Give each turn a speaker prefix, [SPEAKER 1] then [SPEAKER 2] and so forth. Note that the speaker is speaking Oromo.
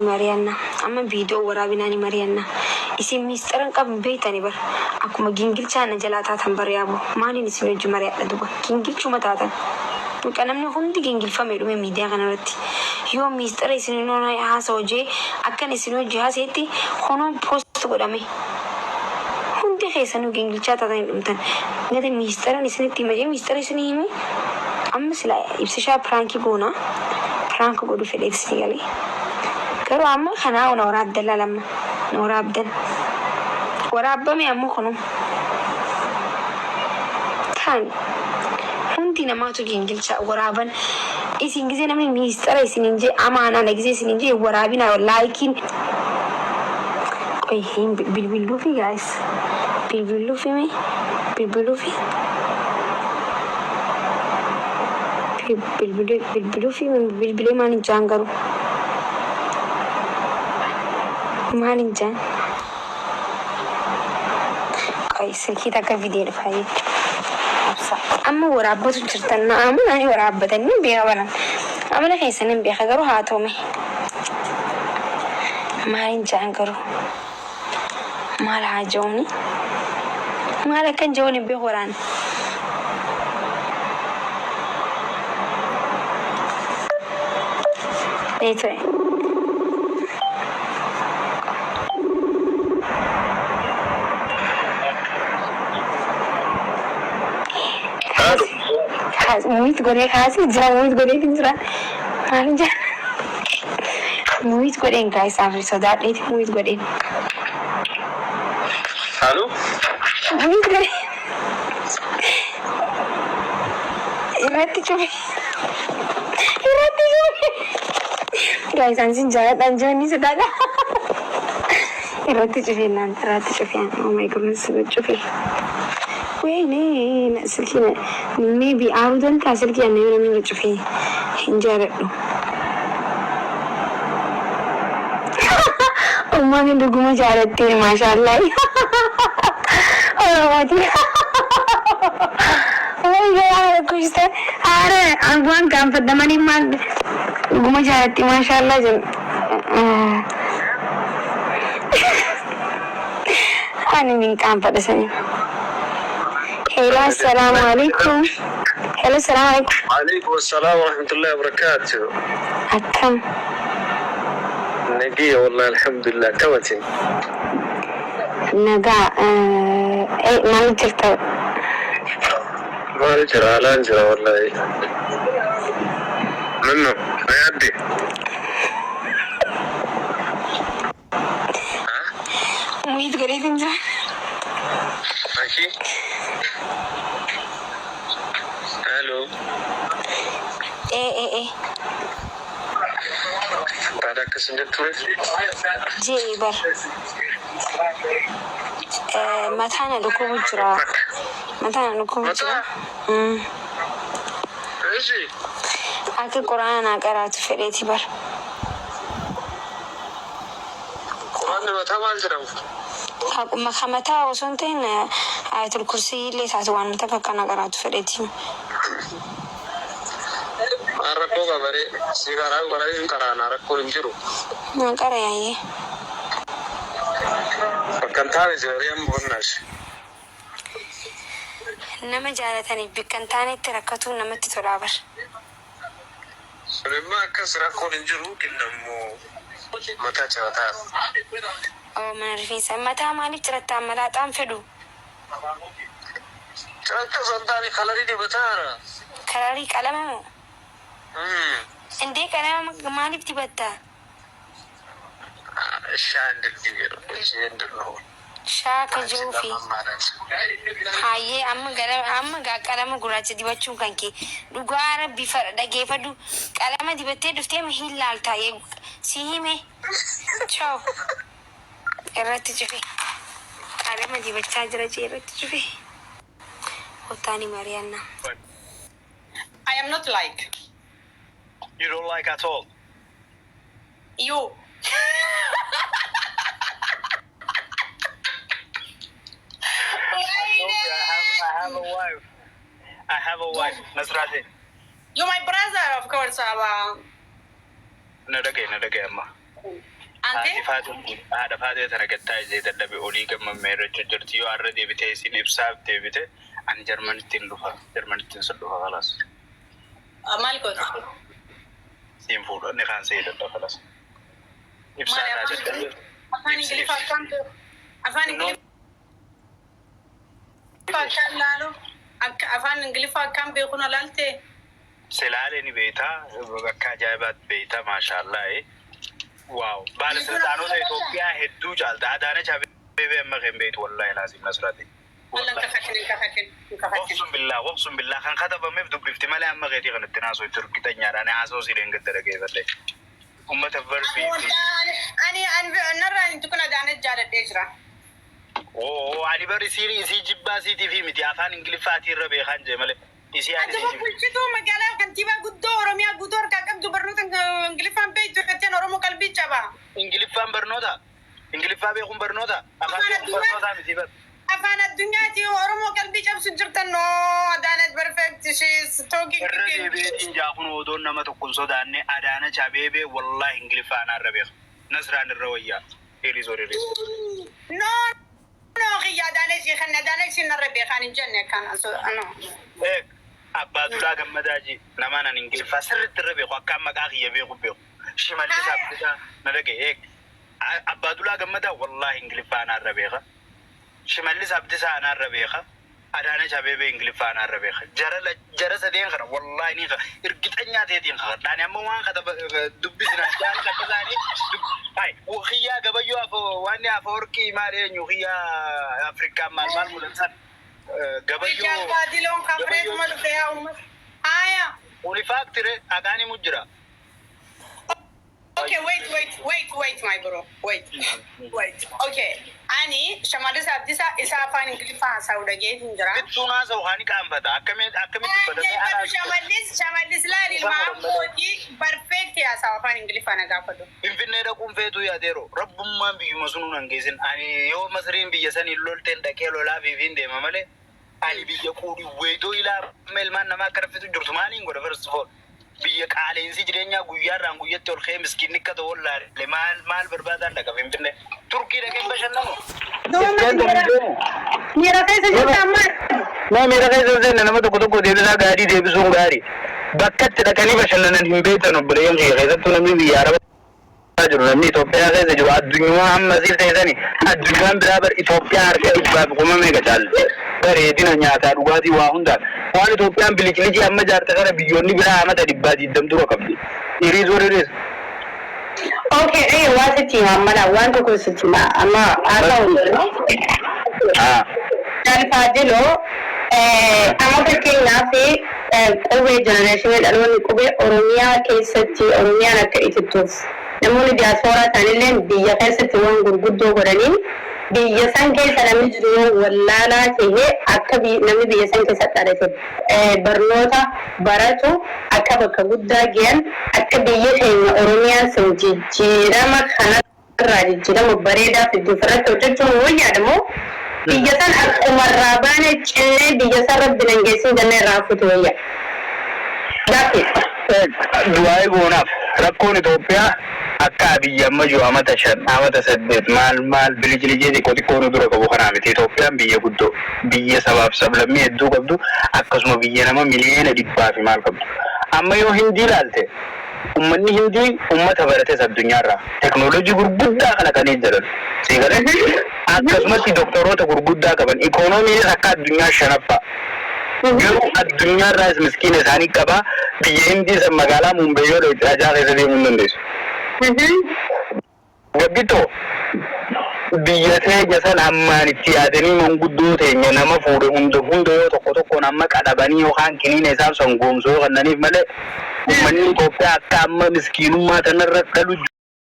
[SPEAKER 1] Mariana, amma video waraabinaani Mariana. Isin misteran qab beeytani bar. Akkuma gingilchaana jalaataa tan bar yaabo. Maaliin isin hojii mari'adha duba. Gingilchuma taatan. Namni hundi gingilfame dhume miidiyaa kanarratti. Yoo mistera isin noona haasa hojii akkan isin hojii haaseetti honoon post godhame. Hundi keessanuu gingilchaa taatan dhumtan. Gata misteran isinitti himajee mistera isin hime. Amma sila ibsishaa pirankii goona. Pirankii godhu fedheef isin galee. Garuu amma kanaa waraabdan lama waraabdan waraabame ammoo kunu kan hundi namaatu gingilcha waraaban isin gisee namni ministeera isin injee amaanaan gisee isin injee waraabina laayikiin qoy hin bilbiluufi guys bilbiluufi bilbilee maan jaan garuu maalin jaan silkii takka video dhufaaye amma waraabbatu jirtan na'amu nani waraabbatanii beeka banan amala keessanin beeka garuu haa ta'ume maalin jaan garuu maal haa jawni maal akkan jawni beeku waraan beetoe Muito goreng kasih jauh muito goreng tinjra, aja muito goreng guys, after so that it muito goreng.
[SPEAKER 2] Halo?
[SPEAKER 1] Muito goreng. Irati cuy. Guys, anjing jahat anjing ini sudah ada. Irati cuy nanti irati cuy. Oh my goodness, cuy. ويني نسلكينا maybe عودن كاسلكي أنا يوم من الجفي إنجارة أمّا ندوق ما جارتين ما شاء الله أوه ما تي أوه يا كويس ده أره أنقوان كم فدماني ما دوق ما جارتين ما شاء الله جم أنا من كم فدسني هلا السلام عليكم. هلا السلام عليكم.
[SPEAKER 2] وعليكم السلام ورحمة الله وبركاته.
[SPEAKER 1] أكم.
[SPEAKER 2] نجي والله الحمد لله توتي.
[SPEAKER 1] نجا إيه ما نجرت.
[SPEAKER 2] ما نجرا لا نجرا والله. منو؟ ما يدي.
[SPEAKER 1] ميت قريت إنجا.
[SPEAKER 2] ماشي. Halo.
[SPEAKER 1] Eh.
[SPEAKER 2] Pada kesenjat tulis.
[SPEAKER 1] Jibar. Matana duku bujra.
[SPEAKER 2] Isi.
[SPEAKER 1] Aku Quran akarat fereti bar.
[SPEAKER 2] Quran mata mal jeraw.
[SPEAKER 1] Aku makamata wasonten ayatul kursi le satuan mutaka akarat fereti.
[SPEAKER 2] Arako kabare sigara barai karana arako injiru.
[SPEAKER 1] Nakara yayi.
[SPEAKER 2] Bakantane jariam bonnas.
[SPEAKER 1] Nama jaalatani bikantane tirakatu namatti tolabar.
[SPEAKER 2] Sulema kasra ko injiru kinammo mata chawata.
[SPEAKER 1] Oh manarfisa mata mali tirata malatam fedu.
[SPEAKER 2] Chawata santani khalari di batara.
[SPEAKER 1] Khalari kalamamu. Inde kalama mali tibata. Shaka jofi. Haye amma ga kalama gurace dibacun kanki. Dugara bifar da gefadu kalama dibate dufte mahillal taye sihime. Ciao. Irratti jufi. Kalama dibacha jiraje irratti jufi. Hotani Mariana.
[SPEAKER 3] I am not like.
[SPEAKER 2] You don't like at all.
[SPEAKER 3] You.
[SPEAKER 2] I have a wife. Nasrati.
[SPEAKER 3] You're my brother, of course, Aba.
[SPEAKER 2] Nadage, amma.
[SPEAKER 4] هذا فاتي ترى قتاي زي تدبي أولي كم ميرة جرتيو عرضي بتيسين إبساب تبيته عن جرمن تنلوها جرمن تنسلوها خلاص
[SPEAKER 3] مالكوت
[SPEAKER 4] سيم فود نخان سيد الله خلاص إبساب هذا
[SPEAKER 3] أفاني قلي فاكام أفاني قلي فاكام لالو أفاني قلي فاكام بيكون لالتي
[SPEAKER 4] سلالة بيتا كجايبات بيتا ما شاء الله واو بالسلطانو ده إثيوبيا هدو جالد أدانة شابي أما كم بيت والله لازم نصرتي
[SPEAKER 3] والله
[SPEAKER 4] وقسم بالله خان خطب مبدو بافتمال أما غيري غن التناسو تركي تنيار أنا عاصوسي لينك تركي بدي أمة الفربي
[SPEAKER 3] أنا نرى أن تكون أدانة جالد إجرا
[SPEAKER 4] أنا بري سي جبا سي تي في متي أفان إنجليزي ربي خان جمله إسي أنا
[SPEAKER 3] أنت بقول شو مجالا كنتي بقول دور ميا قدور كأكم دبرنوت إنجليزي بيت كتير أرومو قلبي جبا
[SPEAKER 4] إنجليزي برنودا إنجليزي بيكون برنودا أفان برنودا متي بس
[SPEAKER 3] أفان الدنيا تي أرومو قلبي جب سجرتنو أدانة برفكت شيء توكي
[SPEAKER 4] كذي بيتين جاكون ودون نما تكون صدانة أدانة شابيبي والله إنجليزي أنا ربي نصران الروية إليزوري
[SPEAKER 3] نو خيا أدانة شيء نربي خان الجنة كان أنا
[SPEAKER 4] أبادولا كمداجي نمانا إنجليزي فسر الربي خو كم مكاخي يبيعو بيو شمالي سابتة نرجع أبادولا كمدا والله إنجليزي أنا ربي خا شمالي سابتة أنا ربي خا أدانة شبابي إنجليزي أنا ربي خا جرا سدين خا والله نيخا إرجعتني تيجين خا لأن أموان خا دبّزنا جان كتزاني هاي وخيا قبيو أفو واني أفوركي مالي نيوخيا أفريقيا مال مولنسان قبيو
[SPEAKER 3] قبيو خبرت ملفها آية
[SPEAKER 4] ولفاكتره أغاني مجرى
[SPEAKER 3] Okay, wait, my bro. Wait. Okay. Ani, Shamali Sabdisa is a fine Ingilifa Sauda Gate in Jara.
[SPEAKER 4] Tuna Sohani Kambata, Akamet,
[SPEAKER 3] Shamalis Lari, perfect as our fine Ingilifana Gapado.
[SPEAKER 4] Infinera Kumfetu Yadero, Rabumman be Masun and Gazin, and your Masrin be Yasani Lulten, the Kelo Lavi Vinde Mamale, Ali be Yakuri, Waitoila, Melman Namakar to Jurmani, whatever it's for. Biya kale insi jirenya guyar rangu yettol khemis kinnika to wala le mal berbadan daga fimtne turki da kan bashan namo
[SPEAKER 1] mera kaise jota mar
[SPEAKER 4] no mera kaise zene nama to ko de da gadi de bisun gari bakkat da kani bashan nan himbe no breyen ge kaise to nami bi yara rajul to pera kaise jo adunya am mazil tezani adunya beraber ethiopia arke bab kuma me gadal bare dina nyata dugati wa hunda wani to plan bilikiliji amma jarta kara biyonni bira amata dibbaji damduro kabdi iri zore
[SPEAKER 1] okay wasiti mamala wanto ko sitima amma aka no dan fadilo amata ke nafi kowe generation alwani kowe oromia ke sati oromia na ka itutuf namuni diaspora tanilen biya ka sati wan gurguddo godanin biya san kai salamin jiro wallala ce he akabi nami biya san kai satare ce barnota barato akaba ka gudda giyan akabi yake na oromiya sun jira makana raji jira mu bare da fi different to wanya da mu biya san al'umar rabane cinne biya san rabbin gesin da ne rafuto waya dafi
[SPEAKER 4] duai gona rakko Ethiopia akabi yamma jo amata shan amata saddet mal bilijilije de koti kono duro ko khana mi Ethiopia biye guddo biye sabab mi eddu gabdu akkasuma biye nama miliyena dibba fi mal gabdu amma yo hindi lalte ummanni hindi ummata barate sab dunyara technology gurgudda kala kan jiran sigare akkasuma ti doktorota gurgudda kaban economy akka dunya sharafa yo ad-dunya ras miskine sani kaba biye hindi sa magala mumbai yo da jaga sai mun ndes gabito biya sai ga san amma ni tiyadani mun guddo te nya nama fude hundo yo to namma kadabani yo hankini ne san son gomso kannani male man ni ko ta kamma miskinu ma tanar rakalu